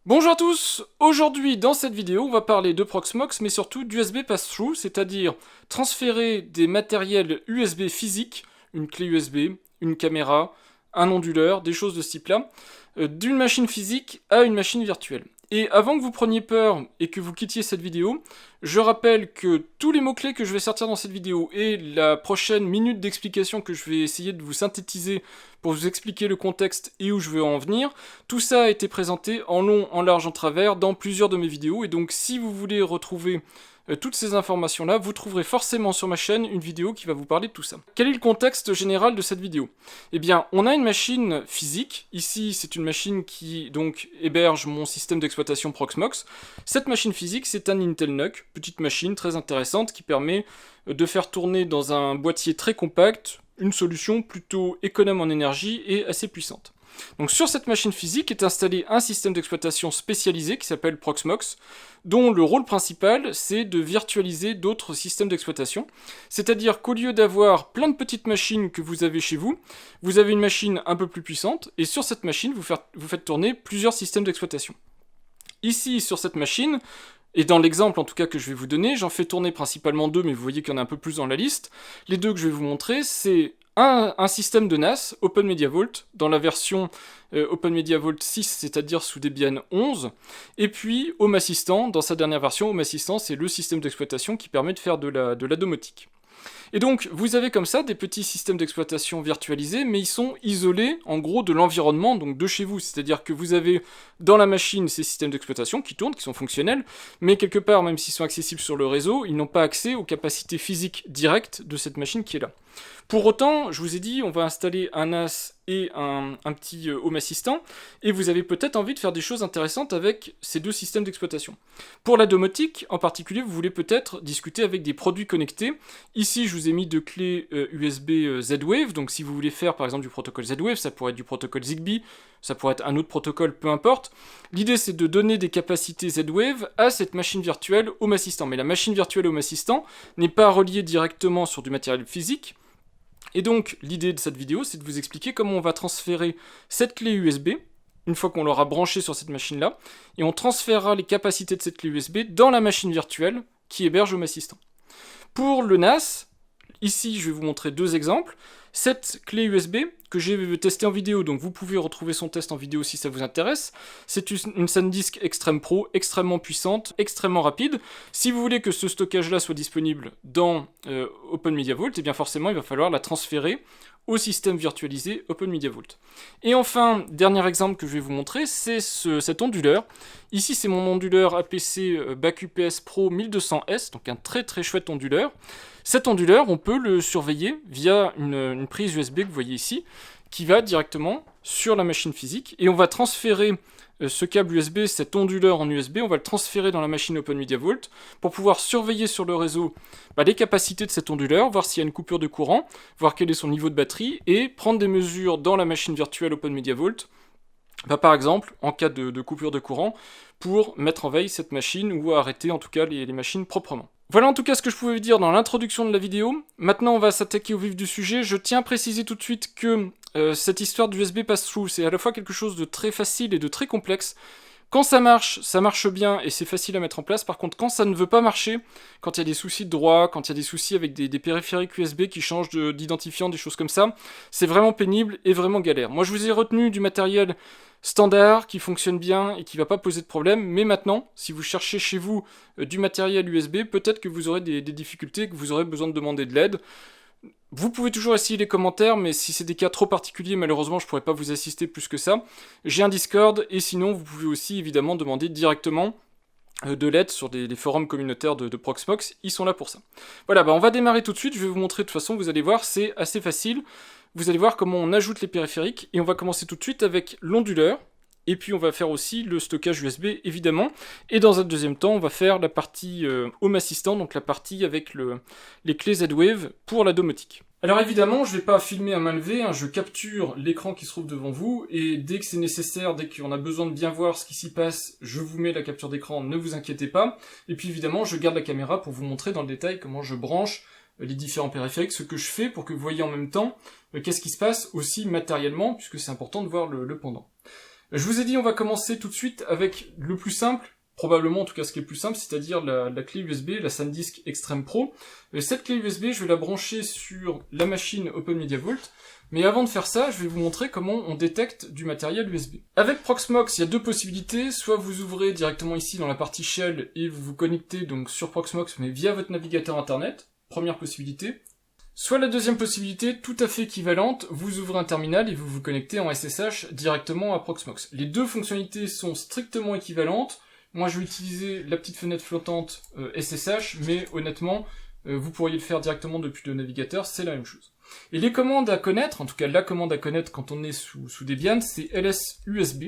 Bonjour à tous. Aujourd'hui dans cette vidéo on va parler de Proxmox mais surtout d'USB Pass-Through, c'est-à-dire transférer des matériels USB physiques, une clé USB, une caméra, un onduleur, des choses de ce type-là, d'une machine physique à une machine virtuelle. Et avant que vous preniez peur et que vous quittiez cette vidéo, je rappelle que tous les mots-clés que je vais sortir dans cette vidéo et la prochaine minute d'explication que je vais essayer de vous synthétiser pour vous expliquer le contexte et où je veux en venir, tout ça a été présenté en long, en large, en travers dans plusieurs de mes vidéos, et donc si vous voulez retrouver toutes ces informations-là, vous trouverez forcément sur ma chaîne une vidéo qui va vous parler de tout ça. Quel est le contexte général de cette vidéo? Eh bien, on a une machine physique. Ici, c'est une machine qui donc héberge mon système d'exploitation Proxmox. Cette machine physique, c'est un Intel NUC, petite machine très intéressante qui permet de faire tourner dans un boîtier très compact une solution plutôt économe en énergie et assez puissante. Donc sur cette machine physique est installé un système d'exploitation spécialisé qui s'appelle Proxmox, dont le rôle principal c'est de virtualiser d'autres systèmes d'exploitation. C'est-à-dire qu'au lieu d'avoir plein de petites machines que vous avez chez vous, vous avez une machine un peu plus puissante, et sur cette machine vous faites tourner plusieurs systèmes d'exploitation. Ici sur cette machine, et dans l'exemple en tout cas que je vais vous donner, j'en fais tourner principalement deux, mais vous voyez qu'il y en a un peu plus dans la liste. Les deux que je vais vous montrer, c'est un système de NAS, OpenMediaVault, dans la version OpenMediaVault 6, c'est-à-dire sous Debian 11, et puis Home Assistant, dans sa dernière version. Home Assistant, c'est le système d'exploitation qui permet de faire de la domotique. Et donc, vous avez comme ça des petits systèmes d'exploitation virtualisés, mais ils sont isolés, en gros, de l'environnement, donc de chez vous. C'est-à-dire que vous avez dans la machine ces systèmes d'exploitation qui tournent, qui sont fonctionnels, mais quelque part, même s'ils sont accessibles sur le réseau, ils n'ont pas accès aux capacités physiques directes de cette machine qui est là. Pour autant, je vous ai dit, on va installer un NAS et un petit Home Assistant, et vous avez peut-être envie de faire des choses intéressantes avec ces deux systèmes d'exploitation. Pour la domotique, en particulier, vous voulez peut-être discuter avec des produits connectés. Ici, je vous ai mis deux clés USB Z-Wave, donc si vous voulez faire par exemple du protocole Z-Wave, ça pourrait être du protocole Zigbee, ça pourrait être un autre protocole, peu importe. L'idée, c'est de donner des capacités Z-Wave à cette machine virtuelle Home Assistant. Mais la machine virtuelle Home Assistant n'est pas reliée directement sur du matériel physique. Et donc, l'idée de cette vidéo, c'est de vous expliquer comment on va transférer cette clé USB, une fois qu'on l'aura branchée sur cette machine-là, et on transférera les capacités de cette clé USB dans la machine virtuelle qui héberge Home Assistant. Pour le NAS, ici, je vais vous montrer deux exemples. Cette clé USB, que j'ai testée en vidéo, donc vous pouvez retrouver son test en vidéo si ça vous intéresse, c'est une SanDisk Extreme Pro, extrêmement puissante, extrêmement rapide. Si vous voulez que ce stockage-là soit disponible dans OpenMediaVault, et bien forcément, il va falloir la transférer au système virtualisé OpenMediaVault. Et enfin, dernier exemple que je vais vous montrer, c'est cet onduleur. Ici, c'est mon onduleur APC BackUPS Pro 1200S, donc un très très chouette onduleur. Cet onduleur, on peut le surveiller via une prise USB que vous voyez ici, qui va directement sur la machine physique, et on va transférer ce câble USB, cet onduleur en USB, on va le transférer dans la machine OpenMediaVault pour pouvoir surveiller sur le réseau les capacités de cet onduleur, voir s'il y a une coupure de courant, voir quel est son niveau de batterie, et prendre des mesures dans la machine virtuelle OpenMediaVault, par exemple, en cas de coupure de courant, pour mettre en veille cette machine, ou arrêter en tout cas les machines proprement. Voilà en tout cas ce que je pouvais vous dire dans l'introduction de la vidéo. Maintenant on va s'attaquer au vif du sujet. Je tiens à préciser tout de suite que cette histoire d'USB Pass-Through, c'est à la fois quelque chose de très facile et de très complexe. Quand ça marche bien et c'est facile à mettre en place. Par contre, quand ça ne veut pas marcher, quand il y a des soucis de droit, quand il y a des soucis avec des périphériques USB qui changent d'identifiant, des choses comme ça, c'est vraiment pénible et vraiment galère. Moi, je vous ai retenu du matériel standard qui fonctionne bien et qui va pas poser de problème, mais maintenant, si vous cherchez chez vous du matériel USB, peut-être que vous aurez des difficultés, que vous aurez besoin de demander de l'aide. Vous pouvez toujours essayer les commentaires, mais si c'est des cas trop particuliers, malheureusement, je pourrais pas vous assister plus que ça. J'ai un Discord, et sinon, vous pouvez aussi évidemment demander directement de l'aide sur les forums communautaires de Proxmox, ils sont là pour ça. Voilà, on va démarrer tout de suite, je vais vous montrer de toute façon, vous allez voir, c'est assez facile. Vous allez voir comment on ajoute les périphériques, et on va commencer tout de suite avec l'onduleur. Et puis on va faire aussi le stockage USB évidemment, et dans un deuxième temps on va faire la partie Home Assistant, donc la partie avec les clés Z-Wave pour la domotique. Alors évidemment je ne vais pas filmer à main levée, je capture l'écran qui se trouve devant vous, et dès que c'est nécessaire, dès qu'on a besoin de bien voir ce qui s'y passe, je vous mets la capture d'écran, ne vous inquiétez pas, et puis évidemment je garde la caméra pour vous montrer dans le détail comment je branche les différents périphériques, ce que je fais pour que vous voyez en même temps qu'est-ce qui se passe aussi matériellement, puisque c'est important de voir le pendant. Je vous ai dit, on va commencer tout de suite avec le plus simple, probablement en tout cas ce qui est le plus simple, c'est-à-dire la clé USB, la SanDisk Extreme Pro. Cette clé USB, je vais la brancher sur la machine OpenMediaVault, mais avant de faire ça, je vais vous montrer comment on détecte du matériel USB. Avec Proxmox, il y a deux possibilités, soit vous ouvrez directement ici dans la partie Shell et vous vous connectez donc sur Proxmox, mais via votre navigateur internet, première possibilité. Soit la deuxième possibilité, tout à fait équivalente, vous ouvrez un terminal et vous vous connectez en SSH directement à Proxmox. Les deux fonctionnalités sont strictement équivalentes. Moi je vais utiliser la petite fenêtre flottante SSH, mais honnêtement, vous pourriez le faire directement depuis le navigateur, c'est la même chose. Et les commandes à connaître, en tout cas la commande à connaître quand on est sous Debian, c'est LSUSB.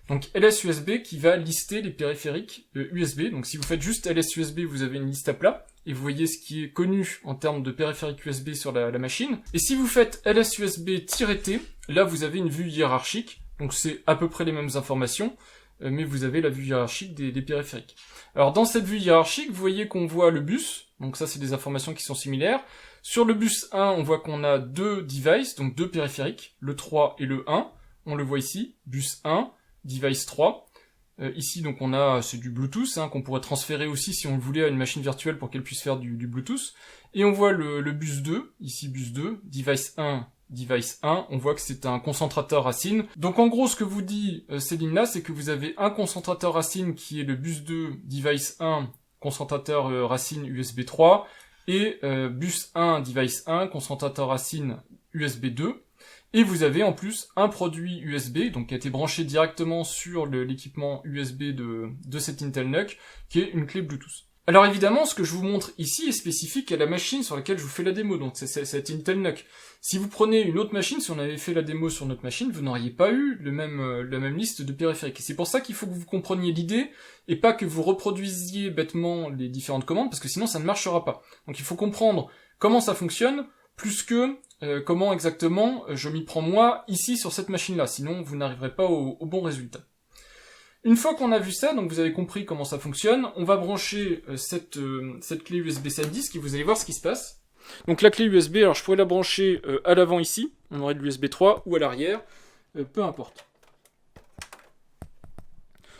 Donc LSUSB qui va lister les périphériques USB. Donc si vous faites juste LSUSB, vous avez une liste à plat, et vous voyez ce qui est connu en termes de périphériques USB sur la machine. Et si vous faites LSUSB-T, là vous avez une vue hiérarchique, donc c'est à peu près les mêmes informations, mais vous avez la vue hiérarchique des périphériques. Alors dans cette vue hiérarchique, vous voyez qu'on voit le bus, donc ça c'est des informations qui sont similaires. Sur le bus 1, on voit qu'on a deux devices, donc deux périphériques, le 3 et le 1, on le voit ici, bus 1, device 3. Ici donc on a, c'est du Bluetooth, qu'on pourrait transférer aussi si on le voulait à une machine virtuelle pour qu'elle puisse faire du Bluetooth. Et on voit le bus 2, ici bus 2, device 1, device 1, on voit que c'est un concentrateur racine. Donc en gros ce que vous dit ces lignes-là, c'est que vous avez un concentrateur racine qui est le bus 2, device 1, concentrateur racine USB 3, et bus 1, device 1, concentrateur racine USB 2. Et vous avez en plus un produit USB, donc qui a été branché directement sur l'équipement USB de cet Intel NUC, qui est une clé Bluetooth. Alors évidemment, ce que je vous montre ici est spécifique à la machine sur laquelle je vous fais la démo, donc c'est cette Intel NUC. Si vous prenez une autre machine, si on avait fait la démo sur notre machine, vous n'auriez pas eu la même liste de périphériques. Et c'est pour ça qu'il faut que vous compreniez l'idée, et pas que vous reproduisiez bêtement les différentes commandes, parce que sinon ça ne marchera pas. Donc il faut comprendre comment ça fonctionne, plus que comment exactement je m'y prends moi ici sur cette machine-là, sinon vous n'arriverez pas au bon résultat. Une fois qu'on a vu ça, donc vous avez compris comment ça fonctionne, on va brancher cette clé USB SanDisk et vous allez voir ce qui se passe. Donc la clé USB, alors je pourrais la brancher à l'avant ici, on aurait de l'USB 3, ou à l'arrière, peu importe.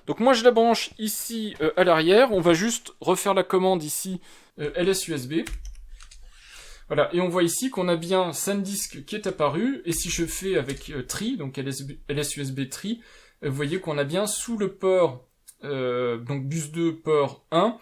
Donc moi je la branche ici à l'arrière, on va juste refaire la commande ici LSUSB. Voilà, et on voit ici qu'on a bien SanDisk qui est apparu, et si je fais avec TRI, donc LSUSB TRI, vous voyez qu'on a bien sous le port, donc bus 2 port 1,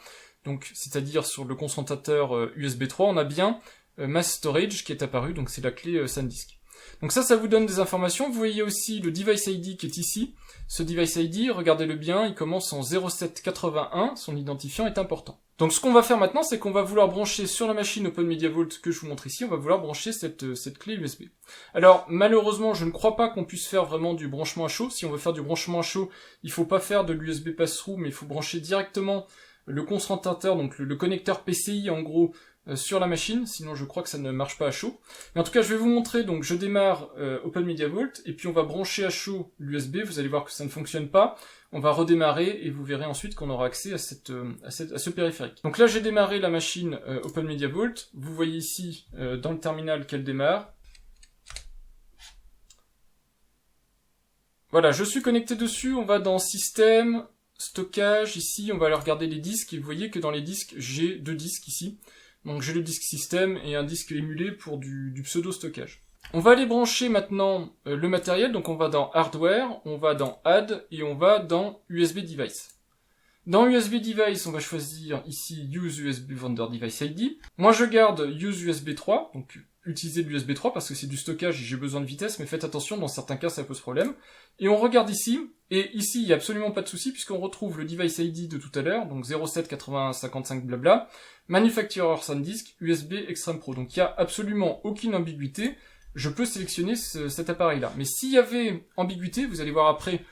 donc c'est-à-dire sur le concentrateur USB 3, on a bien Mass Storage qui est apparu, donc c'est la clé SanDisk. Donc ça vous donne des informations. Vous voyez aussi le device ID qui est ici. Ce device ID, regardez-le bien, il commence en 0781, son identifiant est important. Donc ce qu'on va faire maintenant, c'est qu'on va vouloir brancher sur la machine OpenMediaVault que je vous montre ici, on va vouloir brancher cette clé USB. Alors malheureusement, je ne crois pas qu'on puisse faire vraiment du branchement à chaud. Si on veut faire du branchement à chaud, il faut pas faire de l'USB pass-through, mais il faut brancher directement le concentrateur, donc le connecteur PCI en gros, sur la machine, sinon je crois que ça ne marche pas à chaud. Mais en tout cas, je vais vous montrer, donc je démarre OpenMediaVault, et puis on va brancher à chaud l'USB, vous allez voir que ça ne fonctionne pas. On va redémarrer, et vous verrez ensuite qu'on aura accès à ce périphérique. Donc là, j'ai démarré la machine OpenMediaVault, vous voyez ici, dans le terminal qu'elle démarre. Voilà, je suis connecté dessus, on va dans Système, Stockage, ici, on va aller regarder les disques, et vous voyez que dans les disques, j'ai deux disques ici. Donc j'ai le disque système et un disque émulé pour du pseudo-stockage. On va aller brancher maintenant le matériel, donc on va dans Hardware, on va dans Add et on va dans USB Device. Dans USB Device, on va choisir ici Use USB Vendor Device ID. Moi je garde Use USB 3, donc utiliser l'USB 3 parce que c'est du stockage et j'ai besoin de vitesse, mais faites attention, dans certains cas ça pose problème. Et on regarde ici, et ici il n'y a absolument pas de souci puisqu'on retrouve le device ID de tout à l'heure, donc 07 80 55 blabla, Manufacturer SanDisk, USB Extreme Pro. Donc il n'y a absolument aucune ambiguïté, je peux sélectionner cet appareil-là. Mais s'il y avait ambiguïté, vous allez voir après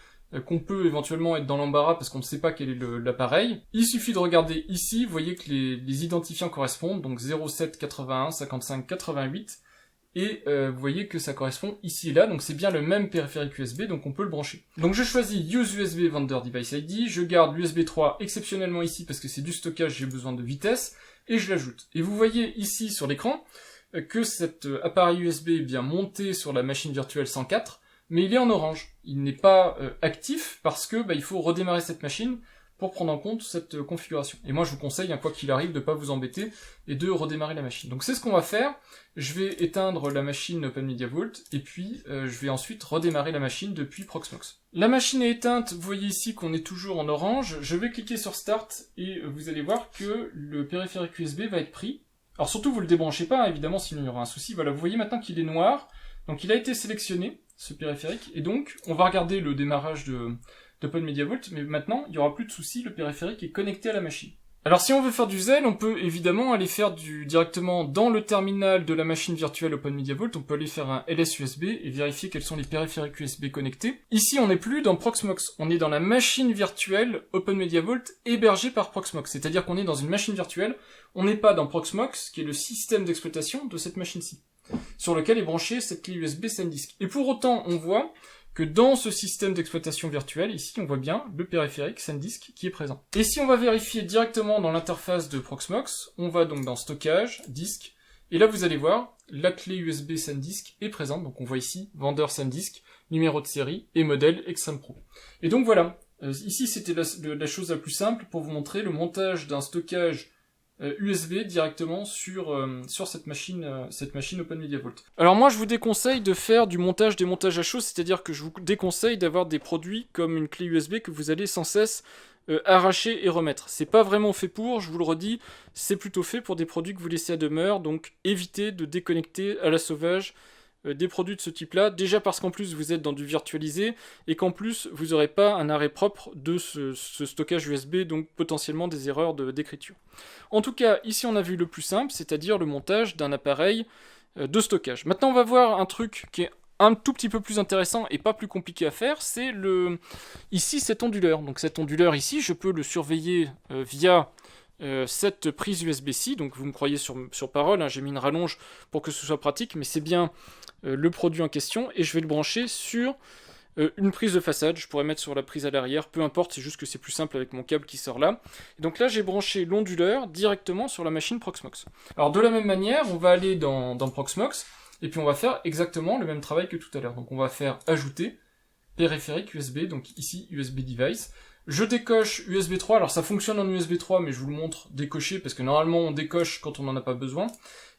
qu'on peut éventuellement être dans l'embarras parce qu'on ne sait pas quel est l'appareil. Il suffit de regarder ici, vous voyez que les identifiants correspondent, donc 07 81 55 88, et vous voyez que ça correspond ici et là, donc c'est bien le même périphérique USB, donc on peut le brancher. Donc je choisis Use USB Vendor Device ID, je garde l'USB 3 exceptionnellement ici parce que c'est du stockage, j'ai besoin de vitesse, et je l'ajoute. Et vous voyez ici sur l'écran que cet appareil USB est bien monté sur la machine virtuelle 104, mais il est en orange. Il n'est pas actif parce que il faut redémarrer cette machine pour prendre en compte cette configuration. Et moi je vous conseille, quoi qu'il arrive, de ne pas vous embêter et de redémarrer la machine. Donc c'est ce qu'on va faire. Je vais éteindre la machine OpenMediaVault et puis je vais ensuite redémarrer la machine depuis Proxmox. La machine est éteinte, vous voyez ici qu'on est toujours en orange. Je vais cliquer sur Start et vous allez voir que le périphérique USB va être pris. Alors surtout vous le débranchez pas, évidemment, sinon il y aura un souci. Voilà, vous voyez maintenant qu'il est noir. Donc il a été sélectionné, ce périphérique, et donc on va regarder le démarrage d'OpenMediaVault, mais maintenant, il n'y aura plus de soucis, le périphérique est connecté à la machine. Alors si on veut faire du zèle, on peut évidemment aller faire directement dans le terminal de la machine virtuelle OpenMediaVault, on peut aller faire un ls USB et vérifier quels sont les périphériques USB connectés. Ici, on n'est plus dans Proxmox, on est dans la machine virtuelle OpenMediaVault hébergée par Proxmox, c'est-à-dire qu'on est dans une machine virtuelle, on n'est pas dans Proxmox, qui est le système d'exploitation de cette machine-ci, sur lequel est branchée cette clé USB SanDisk. Et pour autant, on voit que dans ce système d'exploitation virtuelle, ici, on voit bien le périphérique SanDisk qui est présent. Et si on va vérifier directement dans l'interface de Proxmox, on va donc dans Stockage, Disque, et là vous allez voir, la clé USB SanDisk est présente, donc on voit ici, vendeur SanDisk, numéro de série et modèle Extreme Pro. Et donc voilà, ici c'était la chose la plus simple pour vous montrer le montage d'un stockage USB directement sur cette machine OpenMediaVault. Alors moi je vous déconseille de faire du montage démontage à chaud, c'est-à-dire que je vous déconseille d'avoir des produits comme une clé USB que vous allez sans cesse arracher et remettre. C'est pas vraiment fait pour, je vous le redis, c'est plutôt fait pour des produits que vous laissez à demeure, donc évitez de déconnecter à la sauvage des produits de ce type-là, déjà parce qu'en plus vous êtes dans du virtualisé, et qu'en plus vous n'aurez pas un arrêt propre de ce stockage USB, donc potentiellement des erreurs d'écriture. En tout cas, ici on a vu le plus simple, c'est-à-dire le montage d'un appareil de stockage. Maintenant on va voir un truc qui est un tout petit peu plus intéressant et pas plus compliqué à faire, c'est ici cet onduleur. Donc cet onduleur ici, je peux le surveiller via cette prise USB-C, donc vous me croyez sur parole, hein, j'ai mis une rallonge pour que ce soit pratique, mais c'est bien le produit en question, et je vais le brancher sur une prise de façade, je pourrais mettre sur la prise à l'arrière, peu importe, c'est juste que c'est plus simple avec mon câble qui sort là. Et donc là j'ai branché l'onduleur directement sur la machine Proxmox. Alors de la même manière, on va aller dans Proxmox, et puis on va faire exactement le même travail que tout à l'heure. Donc on va faire ajouter périphérique USB, donc ici USB device. Je décoche USB 3, alors ça fonctionne en USB 3, mais je vous le montre décoché, parce que normalement on décoche quand on n'en a pas besoin.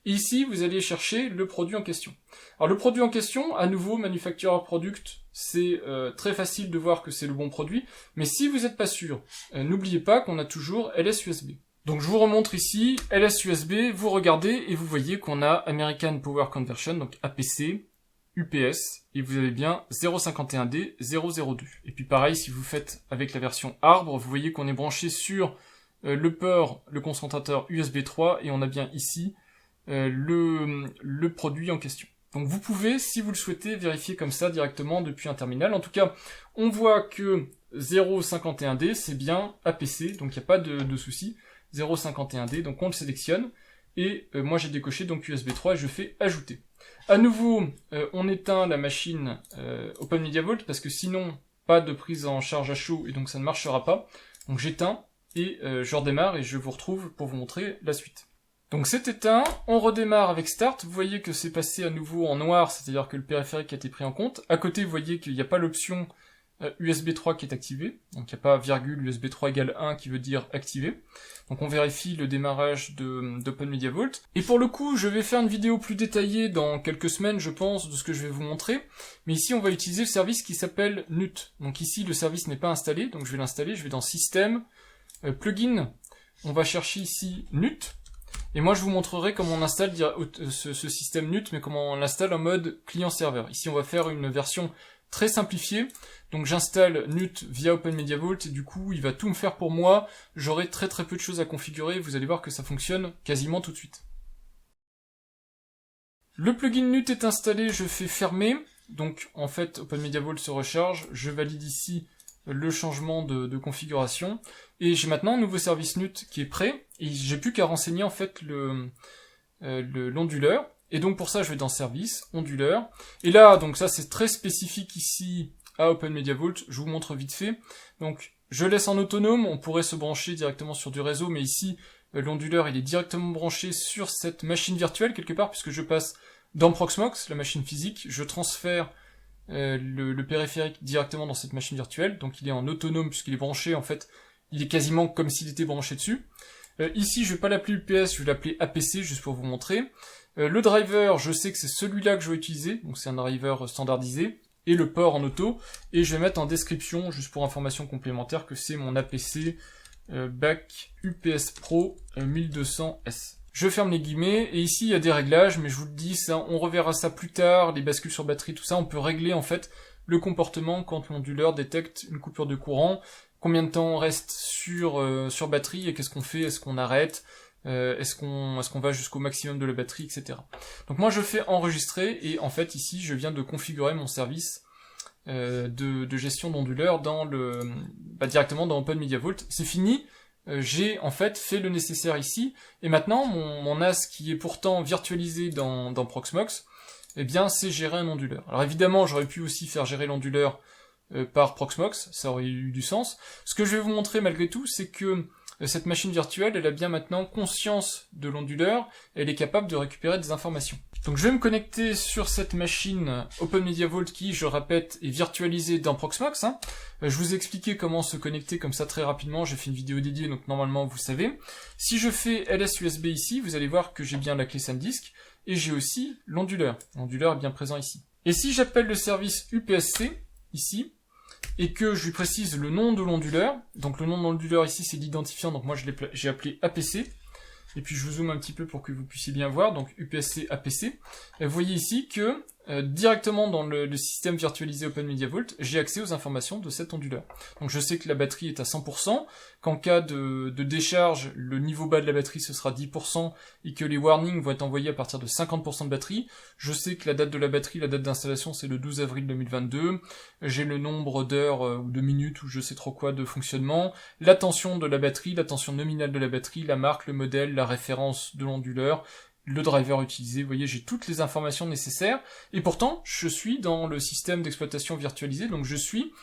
Et ici, vous allez chercher le produit en question. Alors le produit en question, à nouveau, Manufacturer Product, c'est très facile de voir que c'est le bon produit, mais si vous n'êtes pas sûr, n'oubliez pas qu'on a toujours LS USB. Donc je vous remontre ici, LS USB, vous regardez, et vous voyez qu'on a American Power Conversion, donc APC, UPS, et vous avez bien 051D 002. Et puis pareil, si vous faites avec la version arbre, vous voyez qu'on est branché sur le port, le concentrateur USB 3, et on a bien ici le produit en question. Donc vous pouvez, si vous le souhaitez, vérifier comme ça directement depuis un terminal. En tout cas, on voit que 051D, c'est bien APC, donc il n'y a pas de souci. 051D, donc on le sélectionne, et moi j'ai décoché donc USB 3 et je fais ajouter. À nouveau, on éteint la machine OpenMediaVault parce que sinon, pas de prise en charge à chaud et donc ça ne marchera pas. Donc j'éteins et je redémarre et je vous retrouve pour vous montrer la suite. Donc c'est éteint, on redémarre avec Start. Vous voyez que c'est passé à nouveau en noir, c'est-à-dire que le périphérique a été pris en compte. À côté, vous voyez qu'il n'y a pas l'option USB 3 qui est activée. Donc il n'y a pas virgule USB 3 égale 1 qui veut dire activé. Donc on vérifie le démarrage d'OpenMediaVault. Et pour le coup, je vais faire une vidéo plus détaillée dans quelques semaines, je pense, de ce que je vais vous montrer. Mais ici, on va utiliser le service qui s'appelle NUT. Donc ici, le service n'est pas installé, donc je vais l'installer. Je vais dans Système, Plugin. On va chercher ici NUT. Et moi, je vous montrerai comment on installe ce système NUT, mais comment on l'installe en mode client-serveur. Ici, on va faire une version très simplifiée. Donc j'installe NUT via OpenMediaVault et du coup il va tout me faire pour moi. J'aurai très peu de choses à configurer, vous allez voir que ça fonctionne quasiment tout de suite. Le plugin NUT est installé, je fais fermer. Donc en fait OpenMediaVault se recharge, je valide ici le changement de configuration. Et j'ai maintenant un nouveau service NUT qui est prêt. Et j'ai plus qu'à renseigner en fait l'onduleur. Et donc pour ça je vais dans Service, onduleur. Et là, donc ça c'est très spécifique ici à OpenMediaVault, je vous montre vite fait. Donc je laisse en autonome, on pourrait se brancher directement sur du réseau, mais ici l'onduleur il est directement branché sur cette machine virtuelle quelque part, puisque je passe dans Proxmox, la machine physique, je transfère le périphérique directement dans cette machine virtuelle, donc il est en autonome puisqu'il est branché, en fait, il est quasiment comme s'il était branché dessus. Ici, je vais pas l'appeler UPS, je vais l'appeler APC, juste pour vous montrer. Le driver, je sais que c'est celui-là que je vais utiliser, donc c'est un driver standardisé, et le port en auto, et je vais mettre en description, juste pour information complémentaire, que c'est mon APC BAC UPS Pro 1200S. Je ferme les guillemets, et ici il y a des réglages, mais je vous le dis, ça, on reverra ça plus tard, les bascules sur batterie, tout ça, on peut régler en fait le comportement quand l'onduleur détecte une coupure de courant, combien de temps on reste sur batterie, et qu'est-ce qu'on fait, est-ce qu'on arrête, est-ce qu'on va jusqu'au maximum de la batterie, etc. Donc moi je fais enregistrer, et en fait ici je viens de configurer mon service de gestion d'onduleur directement dans OpenMediaVault. C'est fini. J'ai en fait fait le nécessaire ici, et maintenant mon NAS qui est pourtant virtualisé dans Proxmox, eh bien c'est gérer un onduleur. Alors évidemment j'aurais pu aussi faire gérer l'onduleur par Proxmox, ça aurait eu du sens. Ce que je vais vous montrer malgré tout, c'est que cette machine virtuelle, elle a bien maintenant conscience de l'onduleur, elle est capable de récupérer des informations. Donc je vais me connecter sur cette machine OpenMediaVault qui, je répète, est virtualisée dans Proxmox. Je vous ai expliqué comment se connecter comme ça très rapidement, j'ai fait une vidéo dédiée, donc normalement vous savez. Si je fais LS USB ici, vous allez voir que j'ai bien la clé SanDisk, et j'ai aussi l'onduleur. L'onduleur est bien présent ici. Et si j'appelle le service UPSC, ici, et que je lui précise le nom de l'onduleur, donc le nom de l'onduleur ici c'est l'identifiant, donc moi j'ai appelé APC, et puis je vous zoome un petit peu pour que vous puissiez bien voir, donc UPSC APC, et vous voyez ici que directement dans le système virtualisé OpenMediaVault, j'ai accès aux informations de cet onduleur. Donc je sais que la batterie est à 100%, qu'en cas de décharge, le niveau bas de la batterie ce sera 10%, et que les warnings vont être envoyés à partir de 50% de batterie. Je sais que la date de la batterie, la date d'installation c'est le 12 avril 2022, j'ai le nombre d'heures ou de minutes ou je sais trop quoi de fonctionnement, la tension de la batterie, la tension nominale de la batterie, la marque, le modèle, la référence de l'onduleur, le driver utilisé, vous voyez, j'ai toutes les informations nécessaires, et pourtant, je suis dans le système d'exploitation virtualisé, donc je suis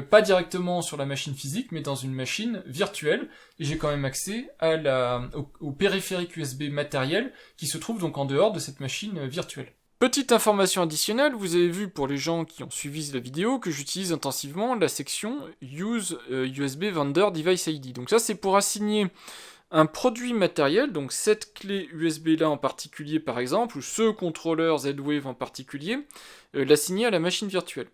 pas directement sur la machine physique, mais dans une machine virtuelle, et j'ai quand même accès au périphérique USB matériel, qui se trouve donc en dehors de cette machine virtuelle. Petite information additionnelle, vous avez vu pour les gens qui ont suivi la vidéo que j'utilise intensivement la section Use USB Vendor Device ID. Donc ça c'est pour assigner un produit matériel, donc cette clé USB là en particulier par exemple, ou ce contrôleur Z-Wave en particulier, l'assigner à la machine virtuelle.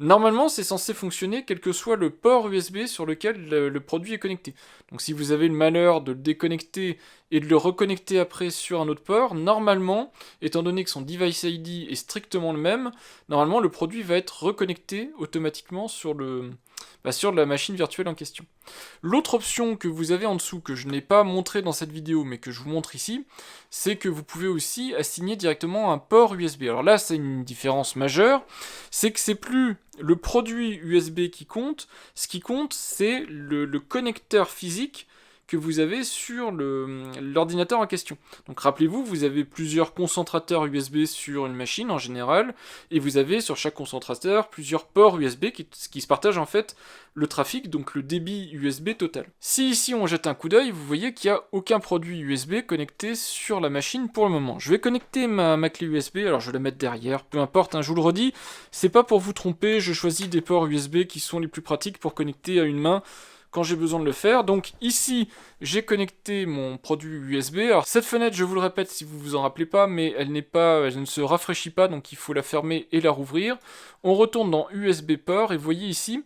Normalement c'est censé fonctionner quel que soit le port USB sur lequel le produit est connecté. Donc si vous avez le malheur de le déconnecter et de le reconnecter après sur un autre port, normalement, étant donné que son device ID est strictement le même, normalement le produit va être reconnecté automatiquement sur la machine virtuelle en question. L'autre option que vous avez en dessous, que je n'ai pas montré dans cette vidéo, mais que je vous montre ici, c'est que vous pouvez aussi assigner directement un port USB. Alors là, c'est une différence majeure, c'est que c'est plus le produit USB qui compte, ce qui compte, c'est le connecteur physique que vous avez sur l'ordinateur en question. Donc rappelez-vous, vous avez plusieurs concentrateurs USB sur une machine en général, et vous avez sur chaque concentrateur plusieurs ports USB qui se partagent en fait le trafic, donc le débit USB total. Si ici on jette un coup d'œil, vous voyez qu'il n'y a aucun produit USB connecté sur la machine pour le moment. Je vais connecter ma clé USB, alors je vais la mettre derrière, peu importe, je vous le redis, c'est pas pour vous tromper, je choisis des ports USB qui sont les plus pratiques pour connecter à une main quand j'ai besoin de le faire. Donc ici, j'ai connecté mon produit USB. Alors cette fenêtre, je vous le répète si vous vous en rappelez pas, mais elle ne se rafraîchit pas, donc il faut la fermer et la rouvrir. On retourne dans USB port, et vous voyez ici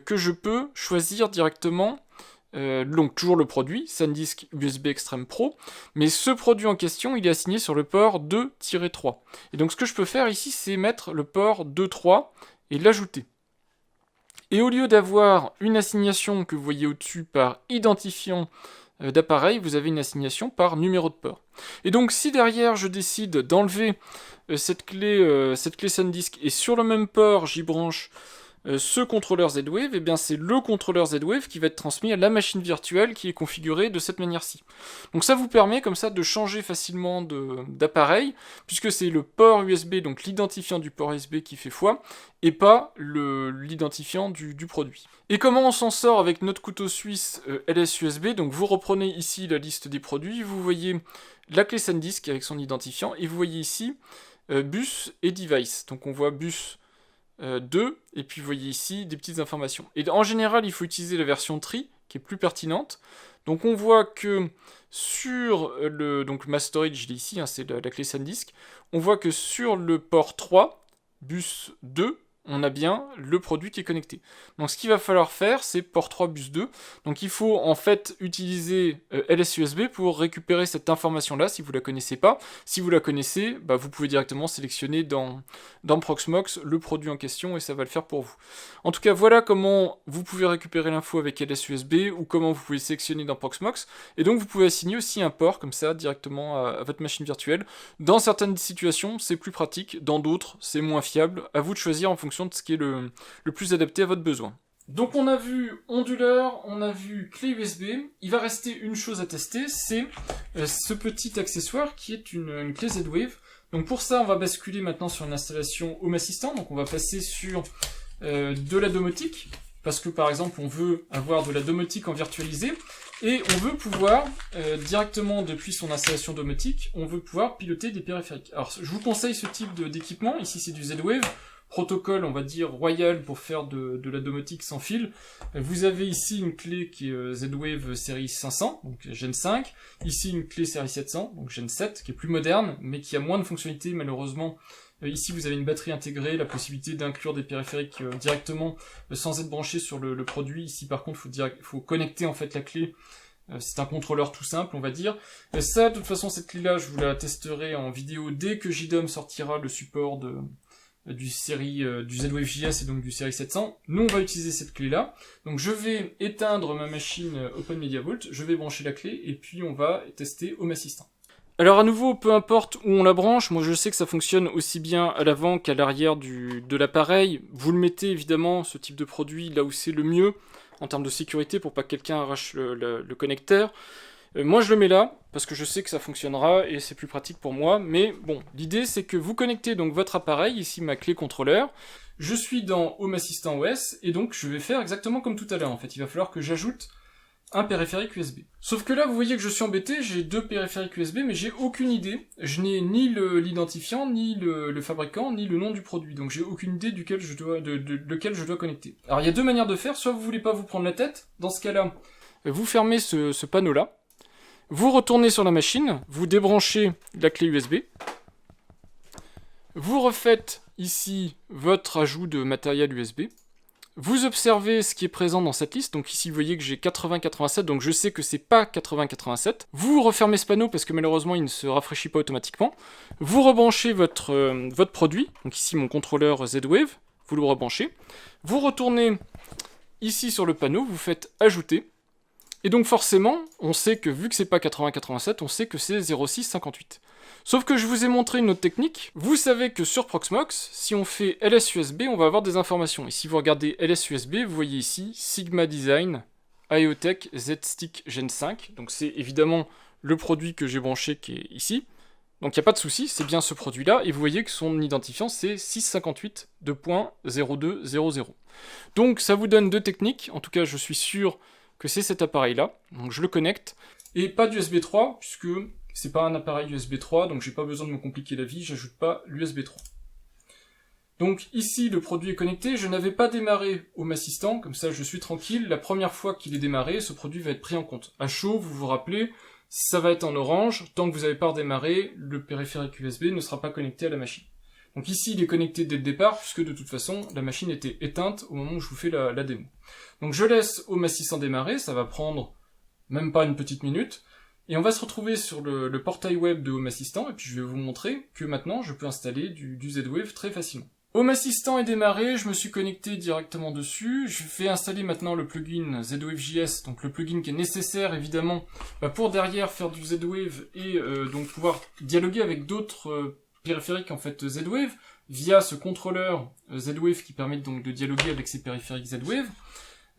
que je peux choisir directement donc toujours le produit, SanDisk USB Extreme Pro, mais ce produit en question, il est assigné sur le port 2-3. Et donc ce que je peux faire ici, c'est mettre le port 2.3 et l'ajouter. Et au lieu d'avoir une assignation que vous voyez au-dessus par identifiant d'appareil, vous avez une assignation par numéro de port. Et donc si derrière je décide d'enlever cette clé SanDisk et sur le même port j'y branche ce contrôleur Z-Wave, et bien c'est le contrôleur Z-Wave qui va être transmis à la machine virtuelle qui est configurée de cette manière-ci. Donc ça vous permet comme ça de changer facilement d'appareil, puisque c'est le port USB, donc l'identifiant du port USB qui fait foi, et pas l'identifiant du produit. Et comment on s'en sort avec notre couteau suisse LS USB? Donc vous reprenez ici la liste des produits, vous voyez la clé SanDisk avec son identifiant, et vous voyez ici bus et device. Donc on voit bus 2, et puis vous voyez ici des petites informations. Et en général, il faut utiliser la version tri, qui est plus pertinente. Donc on voit que sur donc ma storage, il est ici, hein, c'est la clé SanDisk, on voit que sur le port 3, bus 2, on a bien le produit qui est connecté. Donc ce qu'il va falloir faire, c'est port 3 bus 2. Donc il faut en fait utiliser LSUSB pour récupérer cette information-là si vous ne la connaissez pas. Si vous la connaissez, bah, vous pouvez directement sélectionner dans Proxmox le produit en question et ça va le faire pour vous. En tout cas, voilà comment vous pouvez récupérer l'info avec LSUSB ou comment vous pouvez sélectionner dans Proxmox. Et donc vous pouvez assigner aussi un port comme ça directement à votre machine virtuelle. Dans certaines situations, c'est plus pratique. Dans d'autres, c'est moins fiable. À vous de choisir en fonction de ce qui est le plus adapté à votre besoin. Donc on a vu onduleur, on a vu clé USB, il va rester une chose à tester, c'est ce petit accessoire qui est une clé Z-Wave. Donc pour ça on va basculer maintenant sur une installation Home Assistant, donc on va passer sur de la domotique, parce que par exemple on veut avoir de la domotique en virtualisé, et on veut pouvoir, directement depuis son installation domotique, on veut pouvoir piloter des périphériques. Alors je vous conseille ce type d'équipement, ici c'est du Z-Wave, protocole, on va dire, royal pour faire de la domotique sans fil. Vous avez ici une clé qui est Z-Wave série 500, donc Gen 5. Ici une clé série 700, donc Gen 7, qui est plus moderne, mais qui a moins de fonctionnalités malheureusement. Ici vous avez une batterie intégrée, la possibilité d'inclure des périphériques directement sans être branché sur le produit. Ici par contre il faut connecter en fait la clé. C'est un contrôleur tout simple, on va dire. Ça, de toute façon, cette clé-là, je vous la testerai en vidéo dès que JDOM sortira le support du Z-Wave JS et donc du série 700. Nous on va utiliser cette clé là, donc je vais éteindre ma machine Open Media Vault, je vais brancher la clé et puis on va tester Home Assistant. Alors à nouveau, peu importe où on la branche, moi je sais que ça fonctionne aussi bien à l'avant qu'à l'arrière de l'appareil. Vous le mettez évidemment, ce type de produit, là où c'est le mieux en termes de sécurité pour pas que quelqu'un arrache le connecteur. Moi je le mets là, parce que je sais que ça fonctionnera et c'est plus pratique pour moi, mais bon, l'idée c'est que vous connectez donc votre appareil, ici ma clé contrôleur, je suis dans Home Assistant OS, et donc je vais faire exactement comme tout à l'heure en fait, il va falloir que j'ajoute un périphérique USB. Sauf que là vous voyez que je suis embêté, j'ai 2 périphériques USB, mais j'ai aucune idée, je n'ai ni l'identifiant, ni le fabricant, ni le nom du produit, donc j'ai aucune idée lequel je dois connecter. Alors il y a 2 manières de faire, soit vous voulez pas vous prendre la tête, dans ce cas-là, vous fermez ce panneau-là, vous retournez sur la machine, vous débranchez la clé USB, vous refaites ici votre ajout de matériel USB, vous observez ce qui est présent dans cette liste, donc ici vous voyez que j'ai 8087, donc je sais que c'est pas 8087, vous refermez ce panneau parce que malheureusement il ne se rafraîchit pas automatiquement, vous rebranchez votre produit, donc ici mon contrôleur Z-Wave, vous le rebranchez, vous retournez ici sur le panneau, vous faites ajouter, et donc forcément, on sait que vu que c'est pas 8087, on sait que c'est 0658. Sauf que je vous ai montré une autre technique. Vous savez que sur Proxmox, si on fait LSUSB, on va avoir des informations. Et si vous regardez LSUSB, vous voyez ici Sigma Design, IoTech Z-Stick Gen 5. Donc c'est évidemment le produit que j'ai branché qui est ici. Donc il n'y a pas de souci, c'est bien ce produit-là. Et vous voyez que son identifiant, c'est 658.0200. Donc ça vous donne 2 techniques. En tout cas, je suis sûr que c'est cet appareil-là, donc je le connecte, et pas d'USB 3, puisque c'est pas un appareil USB 3, donc j'ai pas besoin de me compliquer la vie, j'ajoute pas l'USB 3. Donc ici, le produit est connecté, je n'avais pas démarré Home Assistant, comme ça je suis tranquille, la première fois qu'il est démarré, ce produit va être pris en compte. À chaud, vous vous rappelez, ça va être en orange, tant que vous n'avez pas redémarré, le périphérique USB ne sera pas connecté à la machine. Donc ici, il est connecté dès le départ, puisque de toute façon, la machine était éteinte au moment où je vous fais la démo. Donc je laisse Home Assistant démarrer, ça va prendre même pas une petite minute, et on va se retrouver sur le portail web de Home Assistant, et puis je vais vous montrer que maintenant, je peux installer du Z-Wave très facilement. Home Assistant est démarré, je me suis connecté directement dessus, je vais installer maintenant le plugin Z-Wave JS, donc le plugin qui est nécessaire évidemment pour derrière faire du Z-Wave et donc pouvoir dialoguer avec d'autres périphériques en fait Z-Wave via ce contrôleur Z-Wave qui permet donc de dialoguer avec ces périphériques Z-Wave.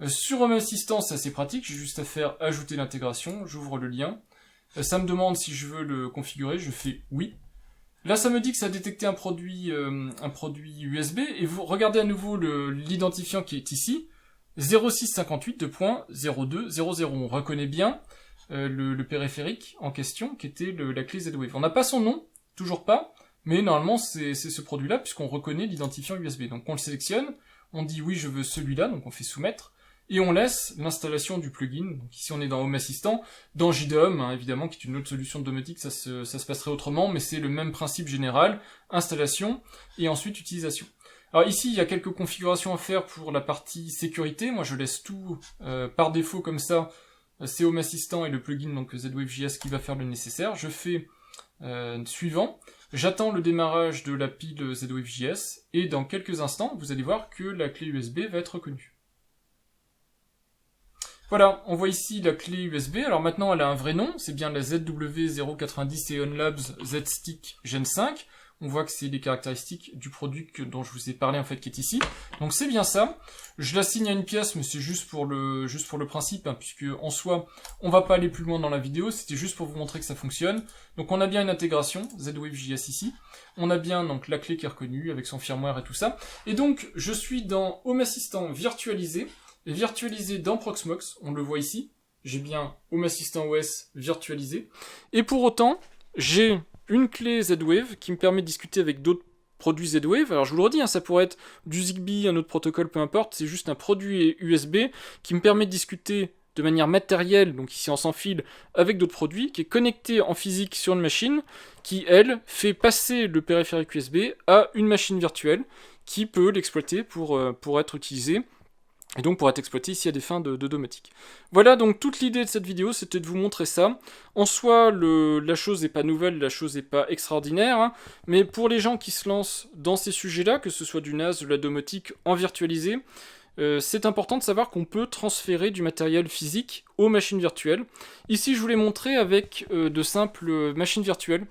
Sur Home Assistant, c'est assez pratique, j'ai juste à faire ajouter l'intégration, j'ouvre le lien. Ça me demande si je veux le configurer, je fais oui. Là, ça me dit que ça a détecté un produit USB, et vous regardez à nouveau l'identifiant qui est ici, 0658.0200. On reconnaît bien le périphérique en question, qui était la clé Z-Wave. On n'a pas son nom, toujours pas, Mais normalement, c'est ce produit-là, puisqu'on reconnaît l'identifiant USB. Donc on le sélectionne, on dit oui, je veux celui-là, donc on fait soumettre, et on laisse l'installation du plugin. Donc ici on est dans Home Assistant, dans JDOM, hein, évidemment, qui est une autre solution de domotique, ça se passerait autrement, mais c'est le même principe général, installation, et ensuite utilisation. Alors ici, il y a quelques configurations à faire pour la partie sécurité. Moi, je laisse tout par défaut comme ça. C'est Home Assistant et le plugin, donc ZWaveJS, qui va faire le nécessaire. Je fais suivant. J'attends le démarrage de la pile ZWaveJS, et dans quelques instants, vous allez voir que la clé USB va être reconnue. Voilà, on voit ici la clé USB. Alors maintenant, elle a un vrai nom, c'est bien la ZW090 Eon Labs Z-Stick Gen 5. On voit que c'est les caractéristiques du produit dont je vous ai parlé en fait qui est ici. Donc c'est bien ça. Je l'assigne à une pièce, mais c'est juste pour le principe, hein, puisque en soi, on va pas aller plus loin dans la vidéo. C'était juste pour vous montrer que ça fonctionne. Donc on a bien une intégration ZWaveJS ici. On a bien donc la clé qui est reconnue avec son firmware et tout ça. Et donc je suis dans Home Assistant virtualisé. Et virtualisé dans Proxmox, on le voit ici. J'ai bien Home Assistant OS virtualisé. Et pour autant, j'ai une clé Z-Wave qui me permet de discuter avec d'autres produits Z-Wave. Alors je vous le redis, hein, ça pourrait être du Zigbee, un autre protocole, peu importe. C'est juste un produit USB qui me permet de discuter de manière matérielle, donc ici en sans fil, avec d'autres produits, qui est connecté en physique sur une machine, qui, elle, fait passer le périphérique USB à une machine virtuelle qui peut l'exploiter pour être utilisée. Et donc pour être exploité ici à des fins de domotique. Voilà, donc toute l'idée de cette vidéo, c'était de vous montrer ça. En soi, la chose n'est pas nouvelle, la chose n'est pas extraordinaire, hein, mais pour les gens qui se lancent dans ces sujets-là, que ce soit du NAS, de la domotique en virtualisé, c'est important de savoir qu'on peut transférer du matériel physique aux machines virtuelles. Ici, je vous l'ai montré avec de simples machines virtuelles.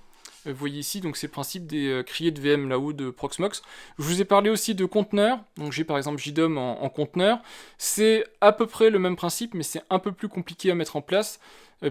Vous voyez ici, donc c'est le principe des criers de VM là-haut de Proxmox. Je vous ai parlé aussi de conteneurs, donc j'ai par exemple JDOM en conteneur. C'est à peu près le même principe, mais c'est un peu plus compliqué à mettre en place,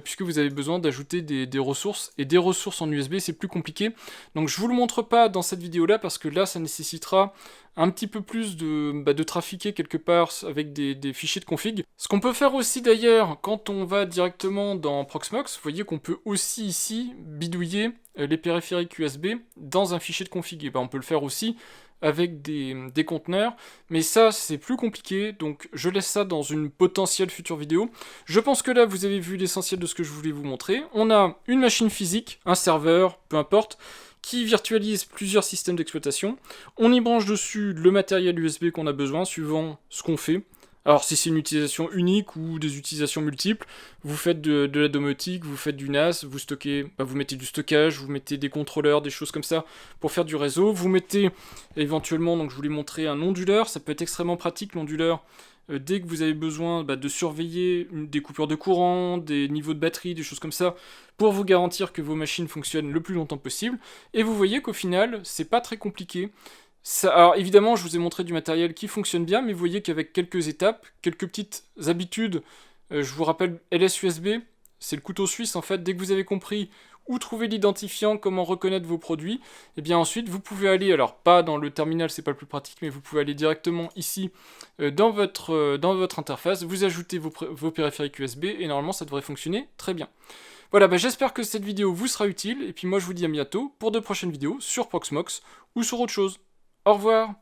puisque vous avez besoin d'ajouter des ressources, et des ressources en USB, c'est plus compliqué. Donc je vous le montre pas dans cette vidéo-là, parce que là, ça nécessitera un petit peu plus de trafiquer quelque part avec des fichiers de config. Ce qu'on peut faire aussi d'ailleurs, quand on va directement dans Proxmox, vous voyez qu'on peut aussi ici bidouiller les périphériques USB dans un fichier de config. Et ben, on peut le faire aussi avec des conteneurs, mais ça c'est plus compliqué, donc je laisse ça dans une potentielle future vidéo. Je pense que là vous avez vu l'essentiel de ce que je voulais vous montrer. On a une machine physique, un serveur, peu importe, qui virtualise plusieurs systèmes d'exploitation. On y branche dessus le matériel USB qu'on a besoin, suivant ce qu'on fait. Alors si c'est une utilisation unique ou des utilisations multiples, vous faites de la domotique, vous faites du NAS, vous stockez, vous mettez du stockage, vous mettez des contrôleurs, des choses comme ça pour faire du réseau. Vous mettez éventuellement, donc je vous l'ai montré, un onduleur, ça peut être extrêmement pratique l'onduleur. Dès que vous avez besoin de surveiller des coupures de courant, des niveaux de batterie, des choses comme ça, pour vous garantir que vos machines fonctionnent le plus longtemps possible. Et vous voyez qu'au final, c'est pas très compliqué. Ça, alors évidemment, je vous ai montré du matériel qui fonctionne bien, mais vous voyez qu'avec quelques étapes, quelques petites habitudes, je vous rappelle LS-USB, c'est le couteau suisse en fait. Dès que vous avez compris où trouver l'identifiant, comment reconnaître vos produits, et bien ensuite vous pouvez aller, alors pas dans le terminal, c'est pas le plus pratique, mais vous pouvez aller directement ici dans votre interface, vous ajoutez vos périphériques USB, et normalement ça devrait fonctionner très bien. Voilà, j'espère que cette vidéo vous sera utile, et puis moi je vous dis à bientôt pour de prochaines vidéos sur Proxmox ou sur autre chose. Au revoir!